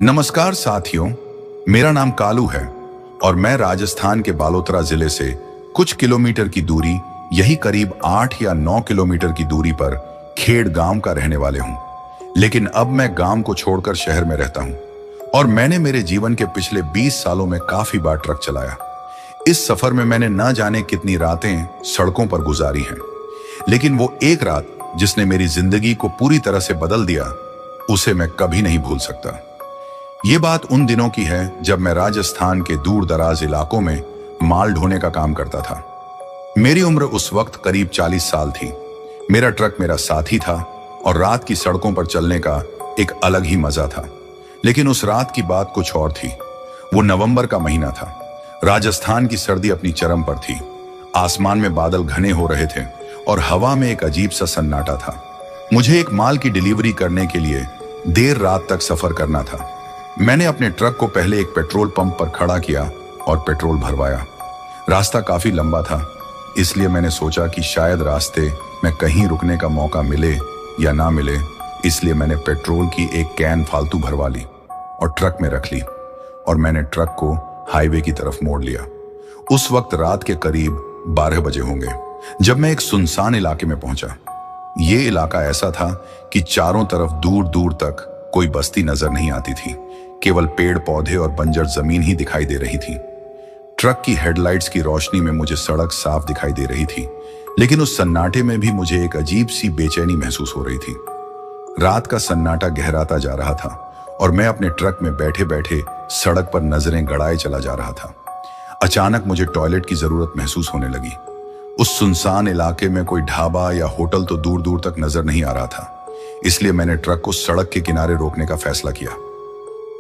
नमस्कार साथियों, मेरा नाम कालू है और मैं राजस्थान के बालोतरा जिले से कुछ किलोमीटर की दूरी, यही करीब 8 या 9 किलोमीटर की दूरी पर खेड़ गांव का रहने वाले हूं। लेकिन अब मैं गांव को छोड़कर शहर में रहता हूं और मैंने मेरे जीवन के पिछले 20 सालों में काफी बार ट्रक चलाया। इस सफर में मैंने न जाने कितनी रातें सड़कों पर गुजारी हैं, लेकिन वो एक रात जिसने मेरी जिंदगी को पूरी तरह से बदल दिया, उसे मैं कभी नहीं भूल सकता। ये बात उन दिनों की है जब मैं राजस्थान के दूर दराज इलाकों में माल ढोने का काम करता था। मेरी उम्र उस वक्त करीब 40 साल थी। मेरा ट्रक मेरा साथी था और रात की सड़कों पर चलने का एक अलग ही मजा था। लेकिन उस रात की बात कुछ और थी। वो नवंबर का महीना था। राजस्थान की सर्दी अपनी चरम पर थी। आसमान में बादल घने हो रहे थे और हवा में एक अजीब सा सन्नाटा था। मुझे एक माल की डिलीवरी करने के लिए देर रात तक सफर करना था। मैंने अपने ट्रक को पहले एक पेट्रोल पंप पर खड़ा किया और पेट्रोल भरवाया। रास्ता काफी लंबा था, इसलिए मैंने सोचा कि शायद रास्ते में कहीं रुकने का मौका मिले या ना मिले, इसलिए मैंने पेट्रोल की एक कैन फालतू भरवा ली और ट्रक में रख ली और मैंने ट्रक को हाईवे की तरफ मोड़ लिया। उस वक्त रात के करीब 12 बजे होंगे जब मैं एक सुनसान इलाके में पहुंचा। ये इलाका ऐसा था कि चारों तरफ दूर दूर तक कोई बस्ती नजर नहीं आती थी। केवल पेड़ पौधे और बंजर जमीन ही दिखाई दे रही थी। ट्रक की हेडलाइट्स की रोशनी में मुझे सड़क साफ दिखाई दे रही थी, लेकिन उस सन्नाटे में भी मुझे एक अजीब सी बेचैनी महसूस हो रही थी। रात का सन्नाटा गहराता जा रहा था और मैं अपने ट्रक में बैठे बैठे सड़क पर नजरें गड़ाए चला जा रहा था। अचानक मुझे टॉयलेट की जरूरत महसूस होने लगी। उस सुनसान इलाके में कोई ढाबा या होटल तो दूर दूर तक नजर नहीं आ रहा था, इसलिए मैंने ट्रक को सड़क के किनारे रोकने का फैसला किया।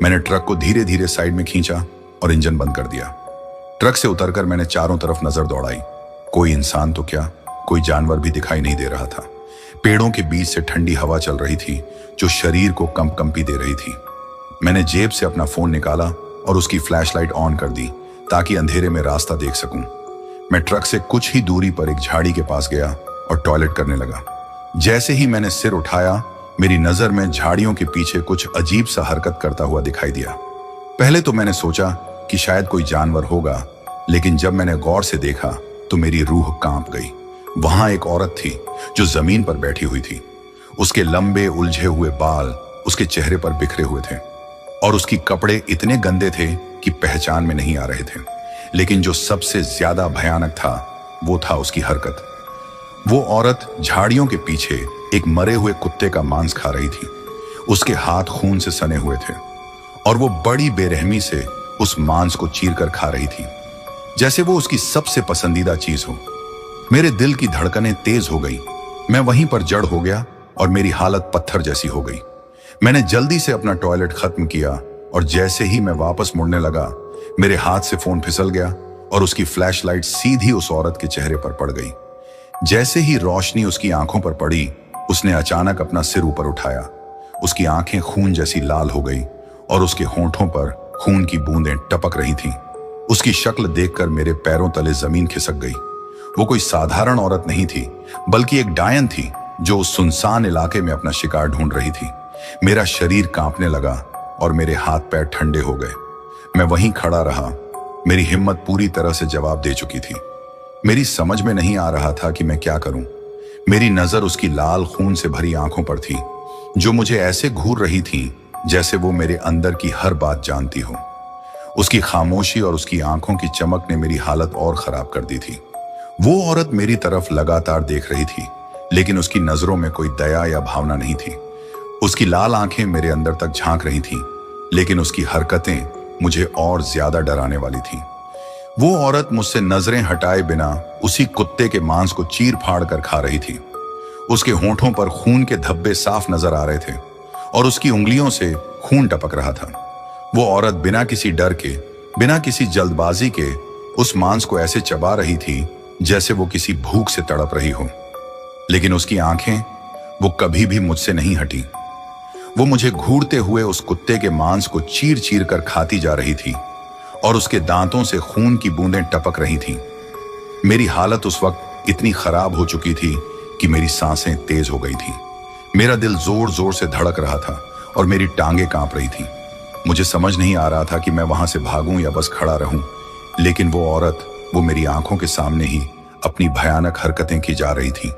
मैंने ट्रक को धीरे धीरे साइड में खींचा और इंजन बंद कर दिया। ट्रक से उतरकर मैंने चारों तरफ नजर दौड़ाई। कोई इंसान तो क्या, कोई जानवर भी दिखाई नहीं दे रहा था। पेड़ों के बीच से ठंडी हवा चल रही थी जो शरीर को कंपी दे रही थी। मैंने जेब से अपना फोन निकाला और उसकी फ्लैशलाइट ऑन कर दी ताकि अंधेरे में रास्ता देख सकूं। मैं ट्रक से कुछ ही दूरी पर एक झाड़ी के पास गया और टॉयलेट करने लगा। जैसे ही मैंने सिर उठाया, मेरी नजर में झाड़ियों के पीछे कुछ अजीब सा हरकत करता हुआ दिखाई दिया। पहले तो मैंने सोचा कि शायद कोई जानवर होगा, लेकिन जब मैंने गौर से देखा तो मेरी रूह कांप गई। वहां एक औरत थी जो जमीन पर बैठी हुई थी। उसके लंबे उलझे हुए बाल उसके चेहरे पर बिखरे हुए थे और उसकी कपड़े इतने गंदे थे कि पहचान में नहीं आ रहे थे। लेकिन जो सबसे ज्यादा भयानक था वो था उसकी हरकत। वो औरत झाड़ियों के पीछे एक मरे हुए कुत्ते का मांस खा रही थी। उसके हाथ खून से सने हुए थे और वो बड़ी बेरहमी से उस मांस को चीरकर खा रही थी, जैसे वो उसकी सबसे पसंदीदा चीज हो। मेरे दिल की धड़कनें तेज हो गई। मैं वहीं पर जड़ हो गया और मेरी हालत पत्थर जैसी हो गई। मैंने जल्दी से अपना टॉयलेट खत्म किया और जैसे ही मैं वापस मुड़ने लगा, मेरे हाथ से फोन फिसल गया और उसकी फ्लैशलाइट सीधी उस औरत के चेहरे पर पड़ गई। जैसे ही रोशनी उसकी आंखों पर पड़ी, उसने अचानक अपना सिर ऊपर उठाया। उसकी आंखें खून जैसी लाल हो गई और उसके होंठों पर खून की बूंदें टपक रही थीं। उसकी शक्ल देखकर मेरे पैरों तले जमीन खिसक गई। वो कोई साधारण औरत नहीं थी, बल्कि एक डायन थी जो उस सुनसान इलाके में अपना शिकार ढूंढ रही थी। मेरा शरीर कांपने लगा और मेरे हाथ पैर ठंडे हो गए। मैं वहीं खड़ा रहा। मेरी हिम्मत पूरी तरह से जवाब दे चुकी थी। मेरी समझ में नहीं आ रहा था कि मैं क्या करूं। मेरी नजर उसकी लाल खून से भरी आंखों पर थी, जो मुझे ऐसे घूर रही थी जैसे वो मेरे अंदर की हर बात जानती हो। उसकी खामोशी और उसकी आंखों की चमक ने मेरी हालत और खराब कर दी थी। वो औरत मेरी तरफ लगातार देख रही थी, लेकिन उसकी नजरों में कोई दया या भावना नहीं थी। उसकी लाल आंखें मेरे अंदर तक झांक रही थीं, लेकिन उसकी हरकतें मुझे और ज्यादा डराने वाली थीं। वो औरत मुझसे नजरें हटाए बिना उसी कुत्ते के मांस को चीर फाड़ कर खा रही थी। उसके होंठों पर खून के धब्बे साफ नजर आ रहे थे और उसकी उंगलियों से खून टपक रहा था। वो औरत बिना किसी डर के, बिना किसी जल्दबाजी के उस मांस को ऐसे चबा रही थी जैसे वो किसी भूख से तड़प रही हो। लेकिन उसकी आंखें वो कभी भी मुझसे नहीं हटी। वो मुझे घूरते हुए उस कुत्ते के मांस को चीर चीर कर खाती जा रही थी और उसके दांतों से खून की बूंदें टपक रही थीं। मेरी हालत उस वक्त इतनी खराब हो चुकी थी कि मेरी सांसें तेज हो गई थीं। मेरा दिल जोर जोर से धड़क रहा था और मेरी टांगें कांप रही थीं। मुझे समझ नहीं आ रहा था कि मैं वहां से भागूं या बस खड़ा रहूं, लेकिन वो औरत, वो मेरी आंखों के सामने ही अपनी भयानक हरकतें की जा रही थी,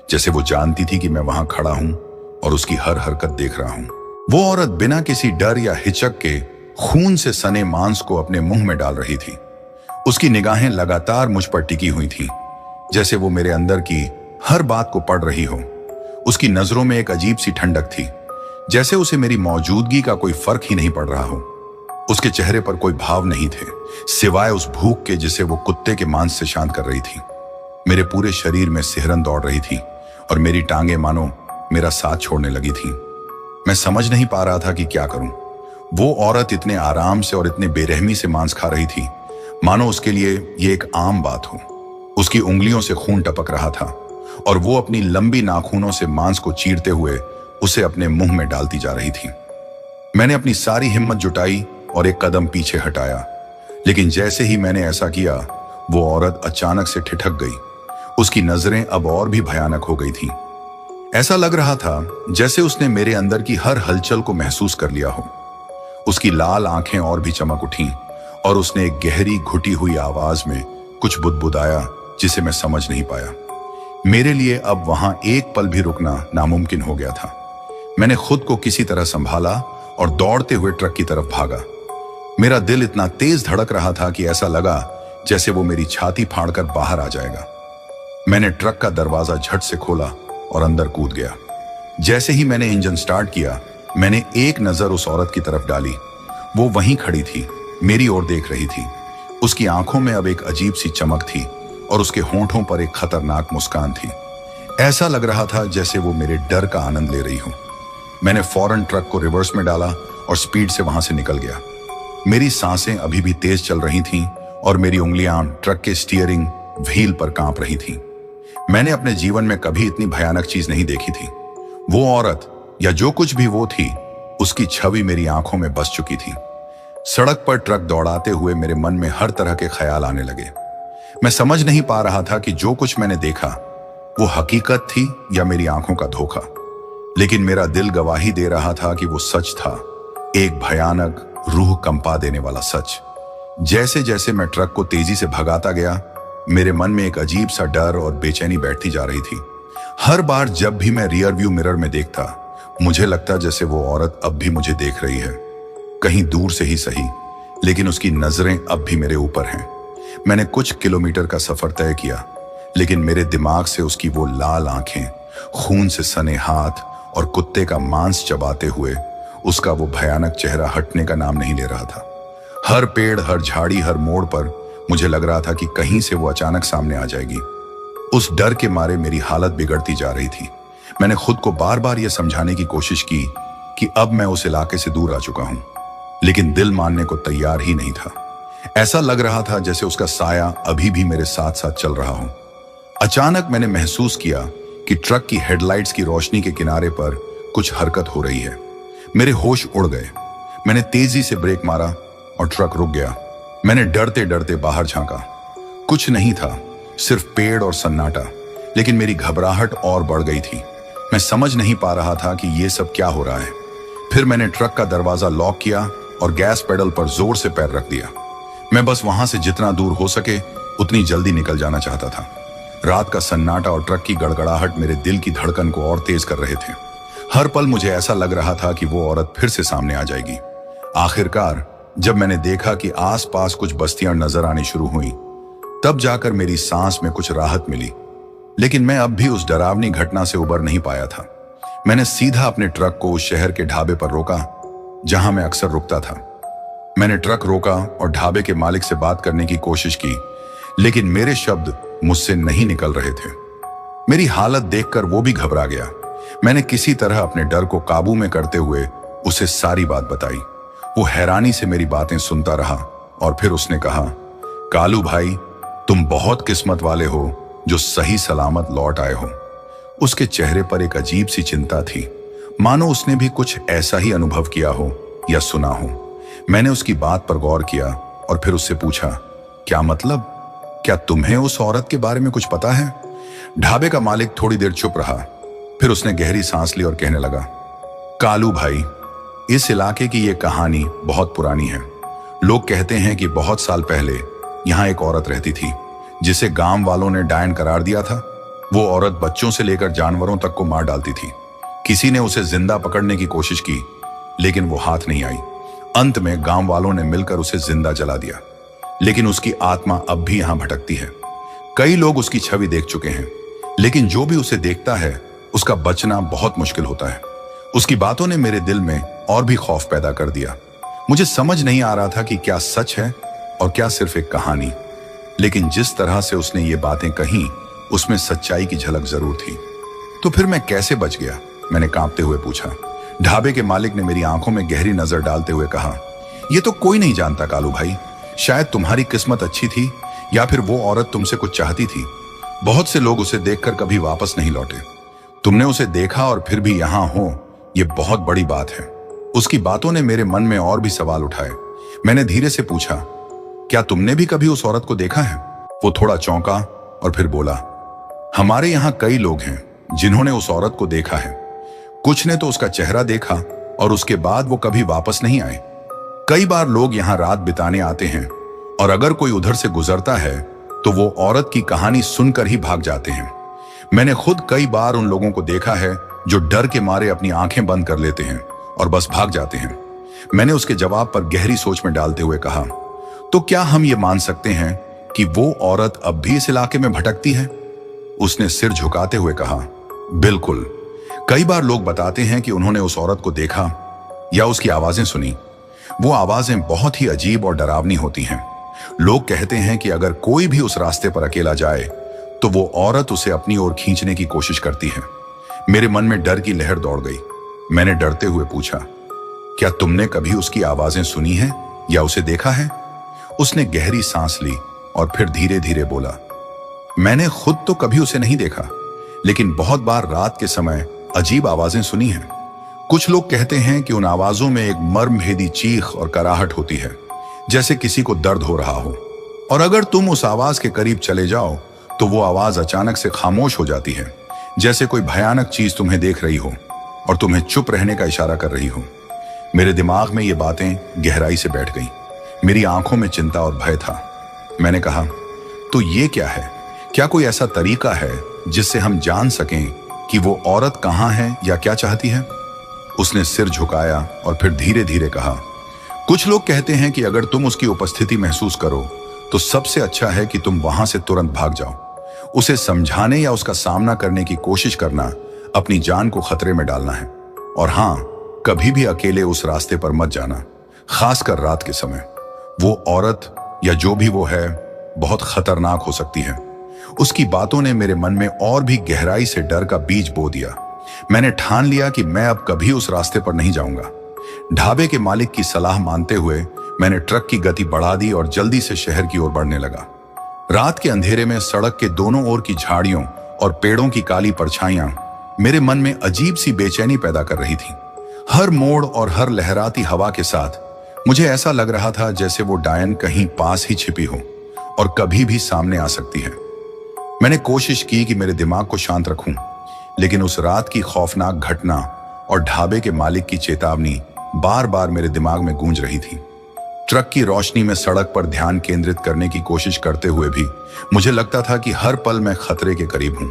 जैसे वो जानती थी कि मैं वहां खड़ा हूं और उसकी हर हरकत देख रहा हूं। वो औरत बिना किसी डर या हिचक के खून से सने मांस को अपने मुंह में डाल रही थी। उसकी निगाहें लगातार मुझ पर टिकी हुई थीं, जैसे वो मेरे अंदर की हर बात को पढ़ रही हो। उसकी नजरों में एक अजीब सी ठंडक थी, जैसे उसे मेरी मौजूदगी का कोई फर्क ही नहीं पड़ रहा हो। उसके चेहरे पर कोई भाव नहीं थे, सिवाय उस भूख के जिसे वो कुत्ते के मांस से शांत कर रही थी। मेरे पूरे शरीर में सिहरन दौड़ रही थी और मेरी टांगें मानो मेरा साथ छोड़ने लगी थी। मैं समझ नहीं पा रहा था कि क्या करूं। वो औरत इतने आराम से और इतने बेरहमी से मांस खा रही थी, मानो उसके लिए ये एक आम बात हो। उसकी उंगलियों से खून टपक रहा था और वो अपनी लंबी नाखूनों से मांस को चीरते हुए उसे अपने मुंह में डालती जा रही थी। मैंने अपनी सारी हिम्मत जुटाई और एक कदम पीछे हटाया, लेकिन जैसे ही मैंने ऐसा किया, वो औरत अचानक से ठिठक गई। उसकी नजरें अब और भी भयानक हो गई थीं। ऐसा लग रहा था जैसे उसने मेरे अंदर की हर हलचल को महसूस कर लिया हो। उसकी लाल आंखें और भी चमक उठीं और उसने एक गहरी घुटी हुई आवाज में कुछ बुदबुदाया, जिसे मैं समझ नहीं पाया। मेरे लिए अब वहां एक पल भी रुकना नामुमकिन हो गया था। मैंने खुद को किसी तरह संभाला और दौड़ते हुए ट्रक की तरफ भागा। मेरा दिल इतना तेज धड़क रहा था कि ऐसा लगा जैसे वो मेरी छाती फाड़कर बाहर आ जाएगा। मैंने ट्रक का दरवाजा झट से खोला और अंदर कूद गया। जैसे ही मैंने इंजन स्टार्ट किया, मैंने एक नजर उस औरत की तरफ डाली। वो वहीं खड़ी थी, मेरी ओर देख रही थी। उसकी आंखों में अब एक अजीब सी चमक थी और उसके होंठों पर एक खतरनाक मुस्कान थी। ऐसा लग रहा था जैसे वो मेरे डर का आनंद ले रही हो। मैंने फौरन ट्रक को रिवर्स में डाला और स्पीड से वहां से निकल गया। मेरी सांसें अभी भी तेज चल रही थीं और मेरी उंगलियां ट्रक के स्टीयरिंग व्हील पर कांप रही थीं। मैंने अपने जीवन में कभी इतनी भयानक चीज नहीं देखी थी। वो औरत, या जो कुछ भी वो थी, उसकी छवि मेरी आंखों में बस चुकी थी। सड़क पर ट्रक दौड़ाते हुए मेरे मन में हर तरह के ख्याल आने लगे। मैं समझ नहीं पा रहा था कि जो कुछ मैंने देखा वो हकीकत थी या मेरी आंखों का धोखा, लेकिन मेरा दिल गवाही दे रहा था कि वो सच था, एक भयानक, रूह कंपा देने वाला सच। जैसे जैसे मैं ट्रक को तेजी से भगाता गया, मेरे मन में एक अजीब सा डर और बेचैनी बैठती जा रही थी। हर बार जब भी मैं रियर व्यू मिरर में देखता, मुझे लगता जैसे वो औरत अब भी मुझे देख रही है, कहीं दूर से ही सही, लेकिन उसकी नजरें अब भी मेरे ऊपर हैं। मैंने कुछ किलोमीटर का सफर तय किया, लेकिन मेरे दिमाग से उसकी वो लाल आंखें, खून से सने हाथ और कुत्ते का मांस चबाते हुए उसका वो भयानक चेहरा हटने का नाम नहीं ले रहा था। हर पेड़, हर झाड़ी, हर मोड़ पर मुझे लग रहा था कि कहीं से वो अचानक सामने आ जाएगी। उस डर के मारे मेरी हालत बिगड़ती जा रही थी। मैंने खुद को बार बार यह समझाने की कोशिश की कि अब मैं उस इलाके से दूर आ चुका हूं, लेकिन दिल मानने को तैयार ही नहीं था। ऐसा लग रहा था जैसे उसका साया अभी भी मेरे साथ साथ चल रहा हो। अचानक मैंने महसूस किया कि ट्रक की हेडलाइट्स की रोशनी के किनारे पर कुछ हरकत हो रही है। मेरे होश उड़ गए। मैंने तेजी से ब्रेक मारा और ट्रक रुक गया। मैंने डरते डरते बाहर झांका। कुछ नहीं था, सिर्फ पेड़ और सन्नाटा, लेकिन मेरी घबराहट और बढ़ गई थी। मैं समझ नहीं पा रहा था कि ये सब क्या हो रहा है। फिर मैंने ट्रक का दरवाजा लॉक किया और गैस पेडल पर जोर से पैर रख दिया। मैं बस वहां से जितना दूर हो सके उतनी जल्दी निकल जाना चाहता था। रात का सन्नाटा और ट्रक की गड़गड़ाहट मेरे दिल की धड़कन को और तेज कर रहे थे। हर पल मुझे ऐसा लग रहा था कि वो औरत फिर से सामने आ जाएगी। आखिरकार जब मैंने देखा कि आसपास कुछ बस्तियां नजर आनी शुरू हुई, तब जाकर मेरी सांस में कुछ राहत मिली। लेकिन मैं अब भी उस डरावनी घटना से उबर नहीं पाया था। मैंने सीधा अपने ट्रक को उस शहर के ढाबे पर रोका जहां मैं अक्सर रुकता था। मैंने ट्रक रोका और ढाबे के मालिक से बात करने की कोशिश की, लेकिन मेरे शब्द मुझसे नहीं निकल रहे थे। मेरी हालत देखकर वो भी घबरा गया। मैंने किसी तरह अपने डर को काबू में करते हुए उसे सारी बात बताई। वो हैरानी से मेरी बातें सुनता रहा और फिर उसने कहा, कालू भाई, तुम बहुत किस्मत वाले हो जो सही सलामत लौट आए हो। उसके चेहरे पर एक अजीब सी चिंता थी, मानो उसने भी कुछ ऐसा ही अनुभव किया हो या सुना हो। मैंने उसकी बात पर गौर किया और फिर उससे पूछा, क्या मतलब? क्या तुम्हें उस औरत के बारे में कुछ पता है? ढाबे का मालिक थोड़ी देर चुप रहा, फिर उसने गहरी सांस ली और कहने लगा, कालू भाई, इस इलाके की ये कहानी बहुत पुरानी है। लोग कहते हैं कि बहुत साल पहले यहाँ एक औरत रहती थी जिसे गांव वालों ने डायन करार दिया था। वो औरत बच्चों से लेकर जानवरों तक को मार डालती थी। किसी ने उसे जिंदा पकड़ने की कोशिश की, लेकिन वो हाथ नहीं आई। अंत में गांव वालों ने मिलकर उसे जिंदा जला दिया, लेकिन उसकी आत्मा अब भी यहां भटकती है। कई लोग उसकी छवि देख चुके हैं, लेकिन जो भी उसे देखता है उसका बचना बहुत मुश्किल होता है। उसकी बातों ने मेरे दिल में और भी खौफ पैदा कर दिया। मुझे समझ नहीं आ रहा था कि क्या सच है और क्या सिर्फ एक कहानी, लेकिन जिस तरह से उसने ये बातें कही उसमें सच्चाई की झलक जरूर थी। तो फिर मैं कैसे बच गया? मैंने कांपते हुए पूछा। ढाबे के मालिक ने मेरी आंखों में गहरी नजर डालते हुए कहा, ये तो कोई नहीं जानता कालू भाई। शायद तुम्हारी किस्मत अच्छी थी या फिर वो औरत तुमसे कुछ चाहती थी। बहुत से लोग उसे देखकर कभी वापस नहीं लौटे। तुमने उसे देखा और फिर भी यहां हो, ये बहुत बड़ी बात है। उसकी बातों ने मेरे मन में और भी सवाल उठाए। मैंने धीरे से पूछा, क्या तुमने भी कभी उस औरत को देखा है? वो थोड़ा चौंका और फिर बोला, हमारे यहाँ कई लोग हैं जिन्होंने उस औरत को देखा है। कुछ ने तो उसका चेहरा देखा और उसके बाद वो कभी वापस नहीं आए। कई बार लोग यहाँ रात बिताने आते हैं और अगर कोई उधर से गुजरता है तो वो औरत की कहानी सुनकर ही भाग जाते हैं। मैंने खुद कई बार उन लोगों को देखा है जो डर के मारे अपनी आंखें बंद कर लेते हैं और बस भाग जाते हैं। मैंने उसके जवाब पर गहरी सोच में डालते हुए कहा, तो क्या हम ये मान सकते हैं कि वो औरत अब भी इस इलाके में भटकती है? उसने सिर झुकाते हुए कहा, बिल्कुल। कई बार लोग बताते हैं कि उन्होंने उस औरत को देखा या उसकी आवाजें सुनी। वो आवाजें बहुत ही अजीब और डरावनी होती हैं। लोग कहते हैं कि अगर कोई भी उस रास्ते पर अकेला जाए तो वो औरत उसे अपनी ओर खींचने की कोशिश करती है। मेरे मन में डर की लहर दौड़ गई। मैंने डरते हुए पूछा, क्या तुमने कभी उसकी आवाजें सुनी हैं या उसे देखा है? उसने गहरी सांस ली और फिर धीरे धीरे बोला, मैंने खुद तो कभी उसे नहीं देखा, लेकिन बहुत बार रात के समय अजीब आवाजें सुनी हैं। कुछ लोग कहते हैं कि उन आवाजों में एक मर्मभेदी चीख और कराहट होती है, जैसे किसी को दर्द हो रहा हो। और अगर तुम उस आवाज के करीब चले जाओ तो वो आवाज अचानक से खामोश हो जाती है, जैसे कोई भयानक चीज तुम्हें देख रही हो और तुम्हें चुप रहने का इशारा कर रही हो। मेरे दिमाग में ये बातें गहराई से बैठ गईं। मेरी आंखों में चिंता और भय था। मैंने कहा, तो ये क्या है? क्या कोई ऐसा तरीका है जिससे हम जान सकें कि वो औरत कहाँ है या क्या चाहती है? उसने सिर झुकाया और फिर धीरे धीरे कहा, कुछ लोग कहते हैं कि अगर तुम उसकी उपस्थिति महसूस करो तो सबसे अच्छा है कि तुम वहां से तुरंत भाग जाओ। उसे समझाने या उसका सामना करने की कोशिश करना अपनी जान को खतरे में डालना है। और हाँ, कभी भी अकेले उस रास्ते पर मत जाना, खासकर रात के समय। वो औरत या जो भी वो है बहुत खतरनाक हो सकती है। उसकी बातों ने मेरे मन में और भी गहराई से डर का बीज बो दिया। मैंने ठान लिया कि मैं अब कभी उस रास्ते पर नहीं जाऊंगा। ढाबे के मालिक की सलाह मानते हुए मैंने ट्रक की गति बढ़ा दी और जल्दी से शहर की ओर बढ़ने लगा। रात के अंधेरे में सड़क के दोनों ओर की झाड़ियों और पेड़ों की काली परछाइयां मेरे मन में अजीब सी बेचैनी पैदा कर रही थी। हर मोड़ और हर लहराती हवा के साथ मुझे ऐसा लग रहा था जैसे वो डायन कहीं पास ही छिपी हो और कभी भी सामने आ सकती है। मैंने कोशिश की कि मेरे दिमाग को शांत रखूं, लेकिन उस रात की खौफनाक घटना और ढाबे के मालिक की चेतावनी बार बार मेरे दिमाग में गूंज रही थी। ट्रक की रोशनी में सड़क पर ध्यान केंद्रित करने की कोशिश करते हुए भी मुझे लगता था कि हर पल मैं खतरे के करीब हूं।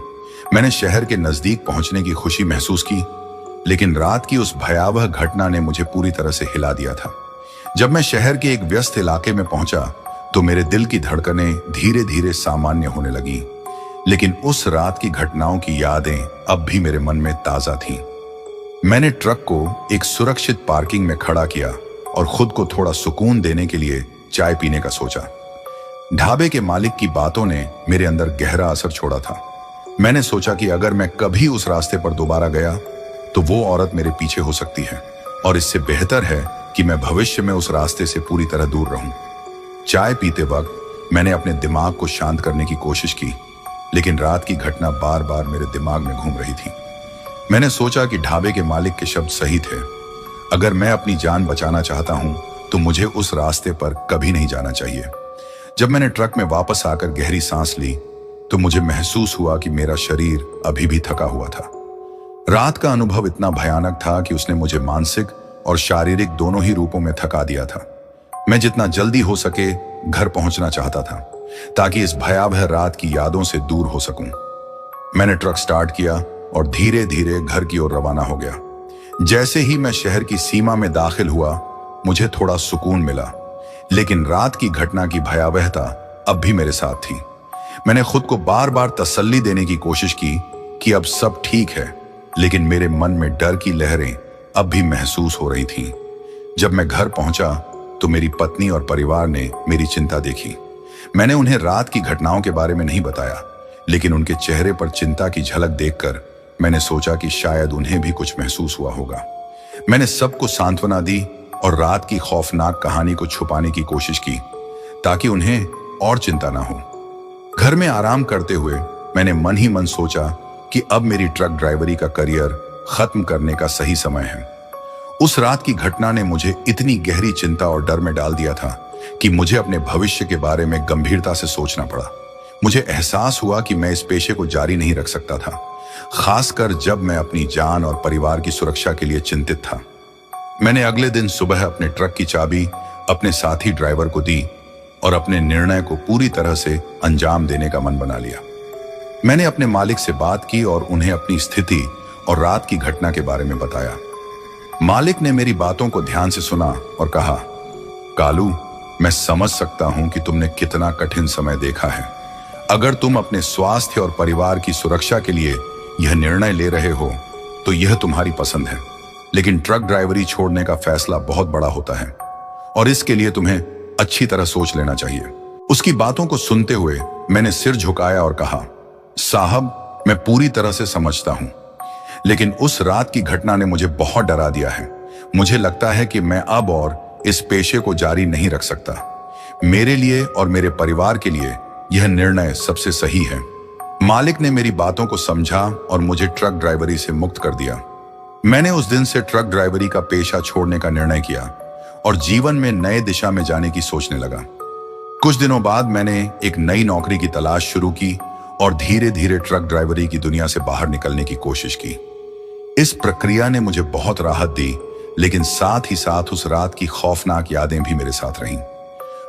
मैंने शहर के नजदीक पहुंचने की खुशी महसूस की, लेकिन रात की उस भयावह घटना ने मुझे पूरी तरह से हिला दिया था। जब मैं शहर के एक व्यस्त इलाके में पहुंचा तो मेरे दिल की धड़कनें धीरे धीरे सामान्य होने लगी, लेकिन उस रात की घटनाओं की यादें अब भी मेरे मन में ताजा थीं। मैंने ट्रक को एक सुरक्षित पार्किंग में खड़ा किया और खुद को थोड़ा सुकून देने के लिए चाय पीने का सोचा। ढाबे के मालिक की बातों ने मेरे अंदर गहरा असर छोड़ा था। मैंने सोचा कि अगर मैं कभी उस रास्ते पर दोबारा गया तो वो औरत मेरे पीछे हो सकती है, और इससे बेहतर है कि मैं भविष्य में उस रास्ते से पूरी तरह दूर रहूं। चाय पीते वक्त मैंने अपने दिमाग को शांत करने की कोशिश की, लेकिन रात की घटना बार बार मेरे दिमाग में घूम रही थी। मैंने सोचा कि ढाबे के मालिक के शब्द सही थे। अगर मैं अपनी जान बचाना चाहता हूं तो मुझे उस रास्ते पर कभी नहीं जाना चाहिए। जब मैंने ट्रक में वापस आकर गहरी सांस ली तो मुझे महसूस हुआ कि मेरा शरीर अभी भी थका हुआ था। रात का अनुभव इतना भयानक था कि उसने मुझे मानसिक और शारीरिक दोनों ही रूपों में थका दिया था। मैं जितना जल्दी हो सके घर पहुंचना चाहता था ताकि इस भयावह रात की यादों से दूर हो सकूं। मैंने ट्रक स्टार्ट किया और धीरे धीरे घर की ओर रवाना हो गया। जैसे ही मैं शहर की सीमा में दाखिल हुआ, मुझे थोड़ा सुकून मिला, लेकिन रात की घटना की भयावहता अब भी मेरे साथ थी। मैंने खुद को बार बार तसल्ली देने की कोशिश की कि अब सब ठीक है, लेकिन मेरे मन में डर की लहरें अब भी महसूस हो रही थीं। जब मैं घर पहुंचा तो मेरी पत्नी और परिवार ने मेरी चिंता देखी। मैंने उन्हें रात की घटनाओं के बारे में नहीं बताया, लेकिन उनके चेहरे पर चिंता की झलक देखकर मैंने सोचा कि शायद उन्हें भी कुछ महसूस हुआ होगा। मैंने सबको सांत्वना दी और रात की खौफनाक कहानी को छुपाने की कोशिश की ताकि उन्हें और चिंता ना हो। घर में आराम करते हुए मैंने मन ही मन सोचा कि अब मेरी ट्रक ड्राइवरी का करियर खत्म करने का सही समय है। उस रात की घटना ने मुझे इतनी गहरी चिंता और डर में डाल दिया था कि मुझे अपने भविष्य के बारे में गंभीरता से सोचना पड़ा। मुझे एहसास हुआ कि मैं इस पेशे को जारी नहीं रख सकता था, खासकर जब मैं अपनी जान और परिवार की सुरक्षा के लिए चिंतित था। मैंने अगले दिन सुबह अपने ट्रक की चाबी अपने साथी ड्राइवर को दी और अपने निर्णय को पूरी तरह से अंजाम देने का मन बना लिया। मैंने अपने मालिक से बात की और उन्हें अपनी स्थिति और रात की घटना के बारे में बताया। मालिक ने मेरी बातों को ध्यान से सुना और कहा, कालू, मैं समझ सकता हूं कि तुमने कितना कठिन समय देखा है। अगर तुम अपने स्वास्थ्य और परिवार की सुरक्षा के लिए यह निर्णय ले रहे हो तो यह तुम्हारी पसंद है, लेकिन ट्रक ड्राइवरी छोड़ने का फैसला बहुत बड़ा होता है और इसके लिए तुम्हें अच्छी तरह सोच लेना चाहिए। उसकी बातों को सुनते हुए मैंने सिर झुकाया और कहा, साहब, मैं पूरी तरह से समझता हूं, लेकिन उस रात की घटना ने मुझे बहुत डरा दिया है। मुझे लगता है कि मैं अब और इस पेशे को जारी नहीं रख सकता। मेरे लिए और मेरे परिवार के लिए यह निर्णय सबसे सही है। मालिक ने मेरी बातों को समझा और मुझे ट्रक ड्राइवरी से मुक्त कर दिया। मैंने उस दिन से ट्रक ड्राइवरी का पेशा छोड़ने का निर्णय किया और जीवन में नए दिशा में जाने की सोचने लगा। कुछ दिनों बाद मैंने एक नई नौकरी की तलाश शुरू की और धीरे धीरे ट्रक ड्राइवरी की दुनिया से बाहर निकलने की कोशिश की। इस प्रक्रिया ने मुझे बहुत राहत दी, लेकिन साथ ही साथ उस रात की खौफनाक यादें भी मेरे साथ रहीं।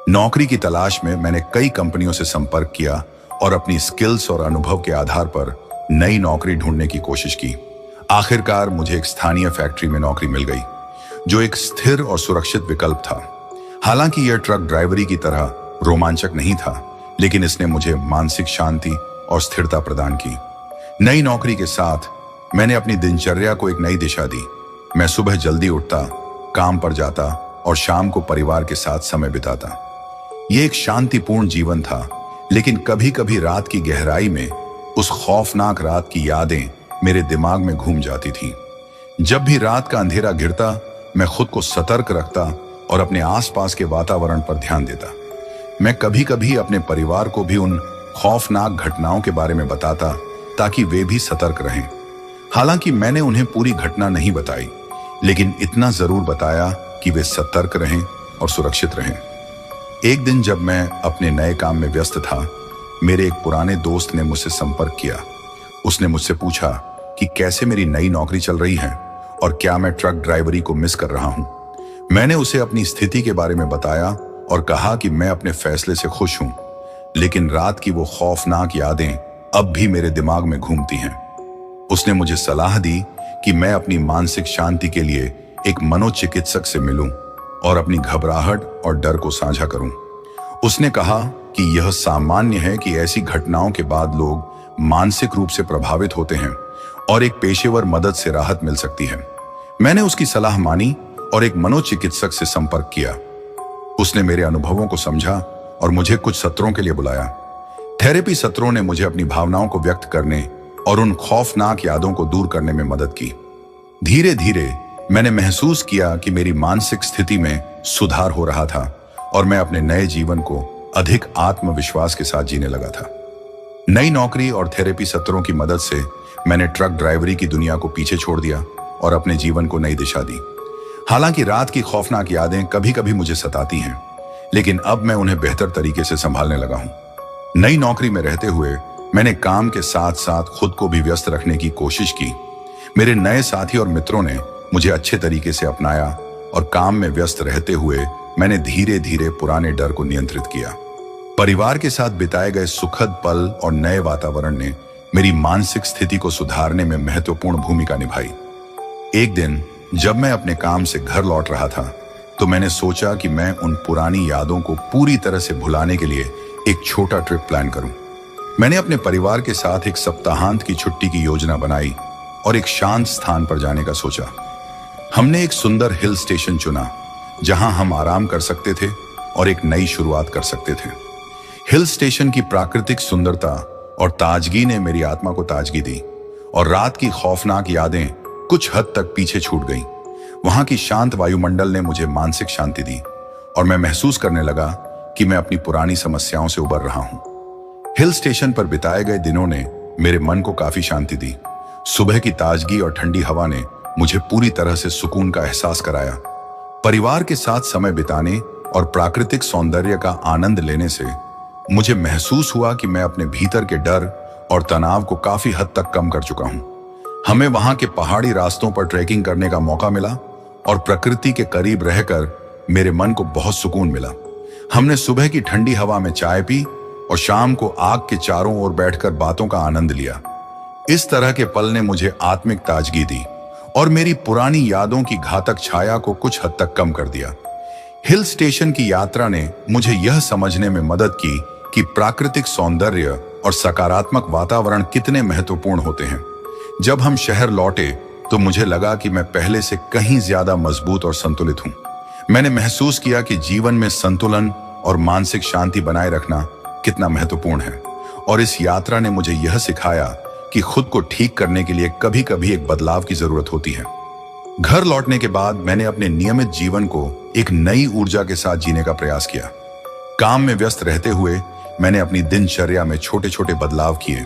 नौकरी की तलाश में मैंने कई कंपनियों से संपर्क किया और अपनी स्किल्स और अनुभव के आधार पर नई नौकरी ढूंढने की कोशिश की। आखिरकार मुझे एक स्थानीय फैक्ट्री में नौकरी मिल गई, जो एक स्थिर और सुरक्षित विकल्प था। हालांकि यह ट्रक ड्राइवरी की तरह रोमांचक नहीं था, लेकिन इसने मुझे मानसिक शांति और स्थिरता प्रदान की। नई नौकरी के साथ मैंने अपनी दिनचर्या को एक नई दिशा दी। मैं सुबह जल्दी उठता, काम पर जाता और शाम को परिवार के साथ समय बिताता। यह एक शांतिपूर्ण जीवन था, लेकिन कभी कभी रात की गहराई में उस खौफनाक रात की यादें मेरे दिमाग में घूम जाती थीं। जब भी रात का अंधेरा घिरता, मैं खुद को सतर्क रखता और अपने आसपास के वातावरण पर ध्यान देता। मैं कभी कभी अपने परिवार को भी उन खौफनाक घटनाओं के बारे में बताता ताकि वे भी सतर्क रहें। हालांकि मैंने उन्हें पूरी घटना नहीं बताई, लेकिन इतना जरूर बताया कि वे सतर्क रहें और सुरक्षित रहें। एक दिन जब मैं अपने नए काम में व्यस्त था, मेरे एक पुराने दोस्त ने मुझसे संपर्क किया। उसने मुझसे पूछा कि कैसे मेरी नई नौकरी चल रही है और क्या मैं ट्रक ड्राइवरी को मिस कर रहा हूं। मैंने उसे अपनी स्थिति के बारे में बताया और कहा कि मैं अपने फैसले से खुश हूं, लेकिन रात की वो खौफनाक यादें अब भी मेरे दिमाग में घूमती हैं। उसने मुझे सलाह दी कि मैं अपनी मानसिक शांति के लिए एक मनोचिकित्सक से मिलूं और अपनी घबराहट और डर को साझा करूं। उसने कहा कि यह सामान्य है कि ऐसी घटनाओं के बाद लोग मानसिक रूप से प्रभावित होते हैं और एक पेशेवर मदद से राहत मिल सकती है। मैंने उसकी सलाह मानी और एक मनोचिकित्सक से संपर्क किया। उसने मेरे अनुभवों को समझा और मुझे कुछ सत्रों के लिए बुलाया। थेरेपी सत्रों ने मुझे अपनी भावनाओं को व्यक्त करने और उन खौफनाक यादों को दूर करने में मदद की। धीरे धीरे मैंने महसूस किया कि मेरी मानसिक स्थिति में सुधार हो रहा था और मैं अपने नए जीवन को अधिक आत्मविश्वास के साथ जीने लगा था। नई नौकरी और थेरेपी सत्रों की मदद से मैंने ट्रक ड्राइवरी की दुनिया को पीछे छोड़ दिया और अपने जीवन को नई दिशा दी। हालांकि रात की खौफनाक यादें कभी कभी मुझे सताती हैं, लेकिन अब मैं उन्हें बेहतर तरीके से संभालने लगा हूं। नई नौकरी में रहते हुए मैंने काम के साथ साथ खुद को भी व्यस्त रखने की कोशिश की। मेरे नए साथी और मित्रों ने मुझे अच्छे तरीके से अपनाया और काम में व्यस्त रहते हुए मैंने धीरे धीरे पुराने डर को नियंत्रित किया। परिवार के साथ बिताए गए सुखद पल और नए वातावरण ने मेरी मानसिक स्थिति को सुधारने में महत्वपूर्ण भूमिका निभाई। एक दिन जब मैं अपने काम से घर लौट रहा था तो मैंने सोचा कि मैं उन पुरानी यादों को पूरी तरह से भुलाने के लिए एक छोटा ट्रिप प्लान करूं। मैंने अपने परिवार के साथ एक सप्ताहांत की छुट्टी की योजना बनाई और एक शांत स्थान पर जाने का सोचा। हमने एक सुंदर हिल स्टेशन चुना जहां हम आराम कर सकते थे और एक नई शुरुआत कर सकते थे। हिल स्टेशन की प्राकृतिक सुंदरता और ताजगी ने मेरी आत्मा को ताजगी दी और रात की खौफनाक यादें कुछ हद तक पीछे छूट गईं। वहां की शांत वायुमंडल ने मुझे मानसिक शांति दी और मैं महसूस करने लगा कि मैं अपनी पुरानी समस्याओं से उबर रहा हूं। हिल स्टेशन पर बिताए गए दिनों ने मेरे मन को काफी शांति दी। सुबह की ताजगी और ठंडी हवा ने मुझे पूरी तरह से सुकून का एहसास कराया। परिवार के साथ समय बिताने और प्राकृतिक सौंदर्य का आनंद लेने से मुझे महसूस हुआ कि मैं अपने भीतर के डर और तनाव को काफी हद तक कम कर चुका हूं। हमें वहां के पहाड़ी रास्तों पर ट्रैकिंग करने का मौका मिला और प्रकृति के करीब रहकर मेरे मन को बहुत सुकून मिला। हमने सुबह की ठंडी हवा में चाय पी और शाम को आग के चारों ओर बैठकर बातों का आनंद लिया। इस तरह के पल ने मुझे आत्मिक ताजगी दी और मेरी पुरानी यादों की घातक छाया को कुछ हद तक कम कर दिया। हिल स्टेशन की यात्रा ने मुझे यह समझने में मदद की कि प्राकृतिक सौंदर्य और सकारात्मक वातावरण कितने महत्वपूर्ण होते हैं। जब हम शहर लौटे तो मुझे लगा कि मैं पहले से कहीं ज्यादा मजबूत और संतुलित हूं। मैंने महसूस किया कि जीवन में संतुलन और मानसिक शांति बनाए रखना कितना महत्वपूर्ण है और इस यात्रा ने मुझे यह सिखाया कि खुद को ठीक करने के लिए कभी कभी एक बदलाव की जरूरत होती है। घर लौटने के बाद मैंने अपने नियमित जीवन को एक नई ऊर्जा के साथ जीने का प्रयास किया। काम में व्यस्त रहते हुए मैंने अपनी दिनचर्या में छोटे छोटे बदलाव किए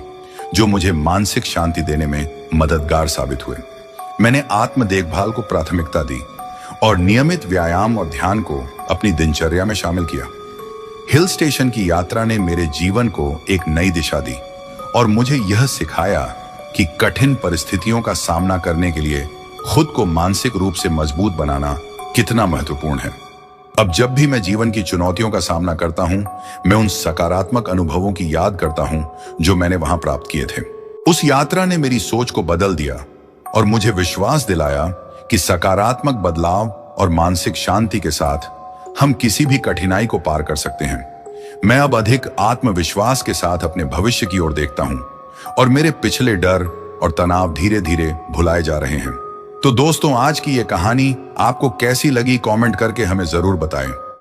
जो मुझे मानसिक शांति देने में मददगार साबित हुए। मैंने आत्म देखभाल को प्राथमिकता दी और नियमित व्यायाम और ध्यान को अपनी दिनचर्या में शामिल किया। हिल स्टेशन की यात्रा ने मेरे जीवन को एक नई दिशा दी और मुझे यह सिखाया कि कठिन परिस्थितियों का सामना करने के लिए खुद को मानसिक रूप से मजबूत बनाना कितना महत्वपूर्ण है। अब जब भी मैं जीवन की चुनौतियों का सामना करता हूं, मैं उन सकारात्मक अनुभवों की याद करता हूं जो मैंने वहां प्राप्त किए थे। उस यात्रा ने मेरी सोच को बदल दिया और मुझे विश्वास दिलाया कि सकारात्मक बदलाव और मानसिक शांति के साथ हम किसी भी कठिनाई को पार कर सकते हैं। मैं अब अधिक आत्मविश्वास के साथ अपने भविष्य की ओर देखता हूं और मेरे पिछले डर और तनाव धीरे धीरे भुलाए जा रहे हैं। तो दोस्तों, आज की ये कहानी आपको कैसी लगी कमेंट करके हमें जरूर बताएं।